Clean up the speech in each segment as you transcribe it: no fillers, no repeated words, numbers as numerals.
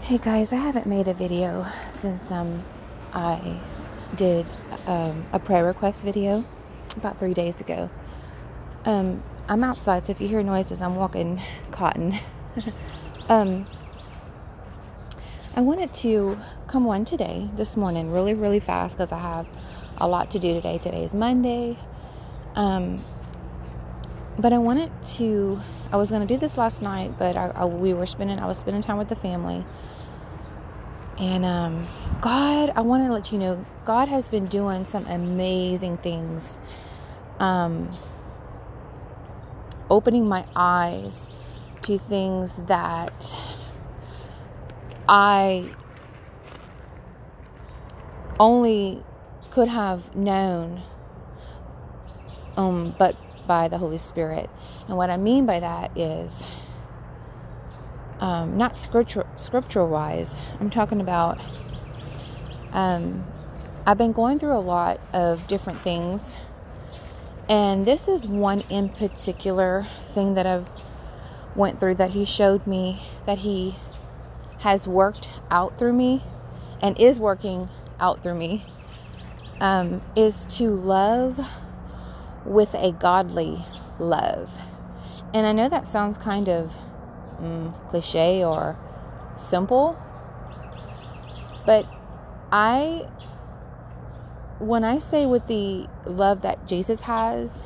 Hey guys, I haven't made a video since I did a prayer request video about 3 days ago. I'm outside, so if you hear noises, I'm walking cotton. I wanted to come on this morning, really fast because I have a lot to do today. Today is Monday. But I was going to do this last night, but I was spending time with the family. And God, I want to let you know, God has been doing some amazing things. Opening my eyes to things that I only could have known, but by the Holy Spirit. And what I mean by that is, not scriptural wise. I'm talking about, I've been going through a lot of different things. And this is one in particular thing that I've went through that He showed me that He has worked out through me and is working out through me, is to love with a godly love. And I know that sounds kind of cliche or simple, but when I say with the love that Jesus has,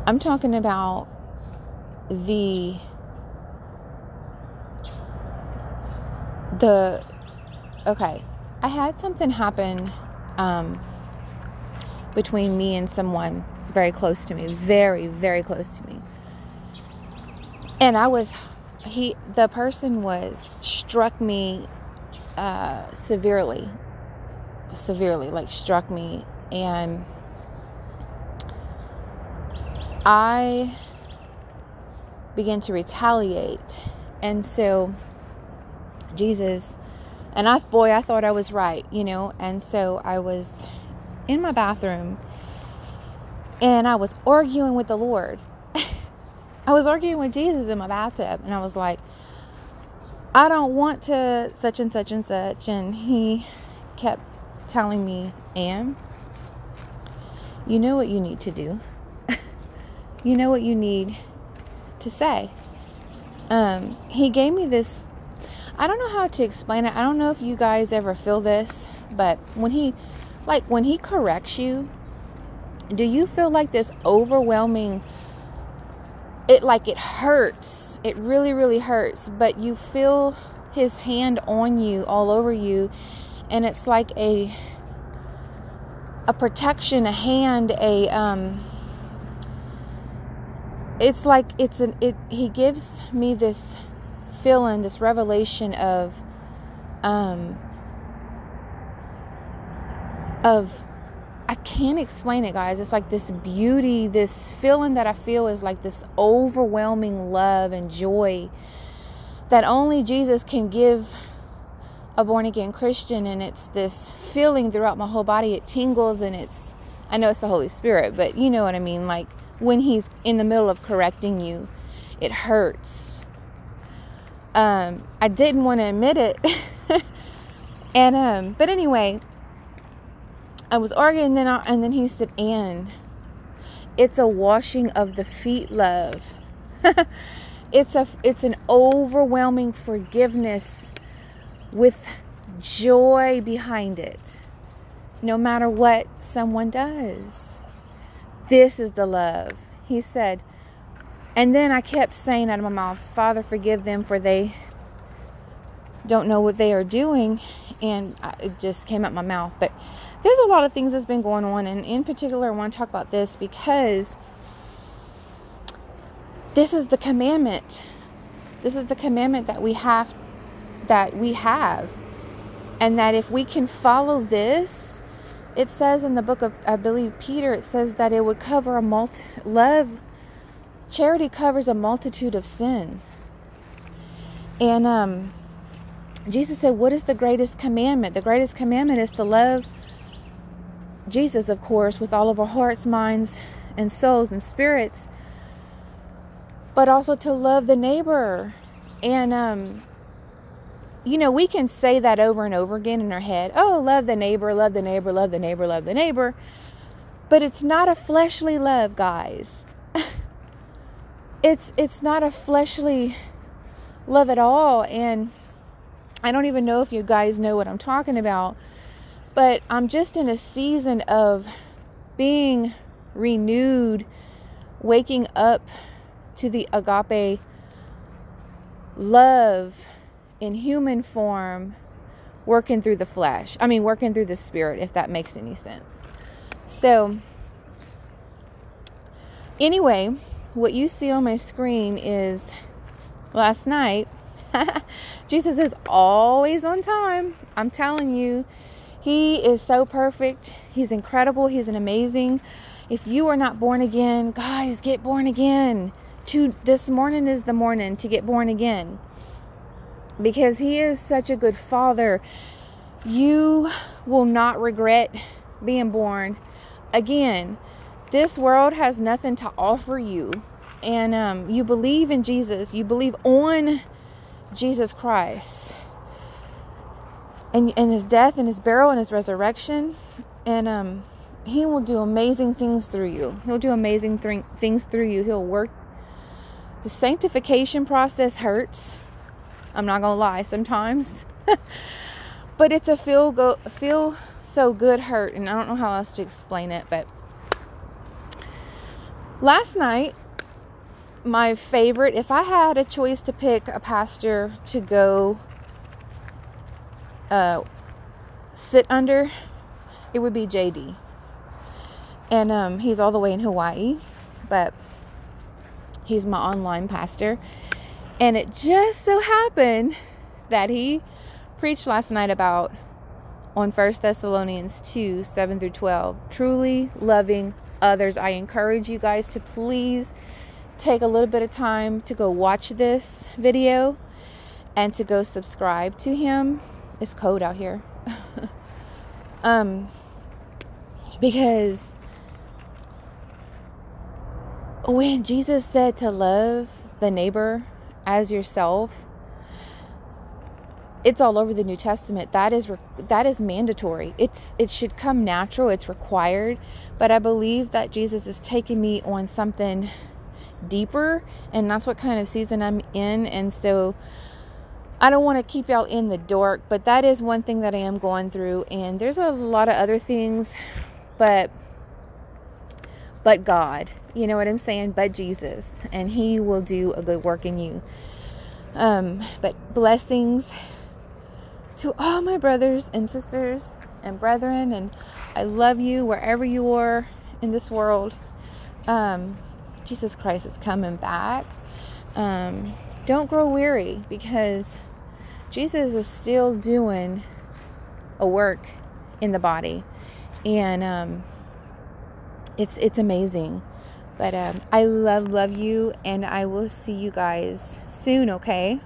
I'm talking about okay, I had something happen between me and someone very close to me, very close to me. And the person struck me severely, like struck me, and I began to retaliate. And so Jesus, and I thought I was right, and so I was in my bathroom and I was arguing with the Lord. I was arguing with Jesus in my bathtub, and I was like, I don't want to such and such and such. And He kept telling me, Ann, you know what you need to do. You know what you need to say. He gave me this, I don't know how to explain it. I don't know if you guys ever feel this, but when He corrects you, do you feel like this overwhelming, it hurts. It really hurts, but you feel His hand on you, all over you, and it's like a protection, a hand, it's like He gives me this feeling, this revelation of I can't explain it, guys. It's like this beauty, this feeling that I feel is like this overwhelming love and joy that only Jesus can give a born-again Christian. And it's this feeling throughout my whole body. It tingles, and I know it's the Holy Spirit, but you know what I mean? Like when He's in the middle of correcting you, it hurts. I didn't want to admit it. But anyway, I was arguing, and then He said, Ann, it's a washing of the feet, love. It's an overwhelming forgiveness with joy behind it, no matter what someone does. This is the love, He said. And then I kept saying out of my mouth, Father, forgive them, for they don't know what they are doing. And it just came out my mouth. But there's a lot of things that's been going on, and in particular I want to talk about this because this is the commandment. This is the commandment that we have, and that if we can follow this, it says in the book of, I believe, Peter, it says that it would cover charity covers a multitude of sin. And Jesus said, what is the greatest commandment? The greatest commandment is to love Jesus, of course, with all of our hearts, minds, and souls and spirits, but also to love the neighbor And, we can say that over and over again in our head. Oh, love the neighbor, love the neighbor, love the neighbor, love the neighbor. But it's not a fleshly love, guys. It's not a fleshly love at all. And I don't even know if you guys know what I'm talking about, but I'm just in a season of being renewed, waking up to the agape love in human form, working through the flesh. Working through the spirit, if that makes any sense. So, anyway, what you see on my screen is last night. Jesus is always on time. I'm telling you, he is so perfect. He's incredible. He's an amazing. If you are not born again, guys, get born again. This morning is the morning to get born again, because he is such a good father. You will not regret being born again. This world has nothing to offer you, and you believe in Jesus. You believe on Jesus Christ and his death and his burial and his resurrection, and he will do amazing things through you. He'll do amazing things through you. He'll work. The sanctification process hurts. I'm not gonna lie, sometimes, but it's a feel so good hurt, and I don't know how else to explain it. But last night, my favorite, if I had a choice to pick a pastor to go sit under, it would be JD. And he's all the way in Hawaii, but he's my online pastor. And it just so happened that he preached last night about on 1 Thessalonians 2, 7 through 12, truly loving others. I encourage you guys to please take a little bit of time to go watch this video and to go subscribe to him. It's cold out here. Because when Jesus said to love the neighbor as yourself, it's all over the New Testament. That is mandatory. It should come natural. It's required. But I believe that Jesus is taking me on something deeper, and that's what kind of season I'm in. And so I don't want to keep y'all in the dark, but that is one thing that I am going through. And there's a lot of other things, but God, you know what I'm saying? But Jesus, and he will do a good work in you. But blessings to all my brothers and sisters and brethren, and I love you wherever you are in this world. Jesus Christ is coming back. Don't grow weary, because Jesus is still doing a work in the body, and it's amazing. But I love you, and I will see you guys soon, okay?